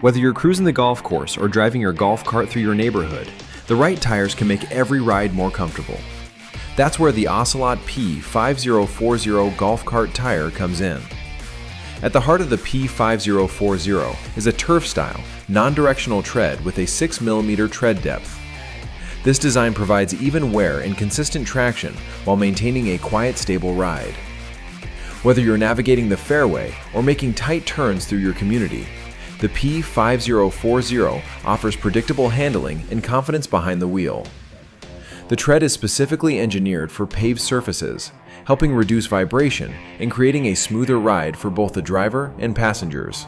Whether you're cruising the golf course or driving your golf cart through your neighborhood, the right tires can make every ride more comfortable. That's where the Ocelot P5040 golf cart tire comes in. At the heart of the P5040 is a turf-style, non-directional tread with a 6mm tread depth. This design provides even wear and consistent traction while maintaining a quiet, stable ride. Whether you're navigating the fairway or making tight turns through your community, the P5040 offers predictable handling and confidence behind the wheel. The tread is specifically engineered for paved surfaces, helping reduce vibration and creating a smoother ride for both the driver and passengers.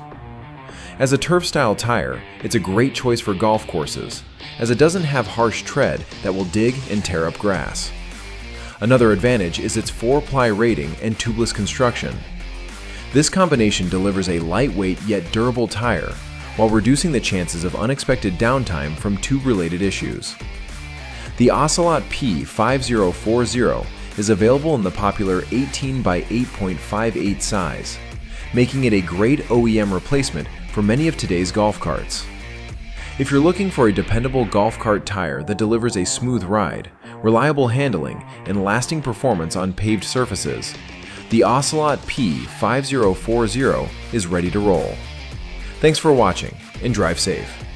As a turf-style tire, it's a great choice for golf courses, as it doesn't have harsh tread that will dig and tear up grass. Another advantage is its 4-ply rating and tubeless construction. This combination delivers a lightweight yet durable tire, while reducing the chances of unexpected downtime from tube-related issues. The Ocelot P5040 is available in the popular 18 by 8.58 size, making it a great OEM replacement for many of today's golf carts. If you're looking for a dependable golf cart tire that delivers a smooth ride, reliable handling, and lasting performance on paved surfaces, the Ocelot P5040 is ready to roll. Thanks for watching, and drive safe.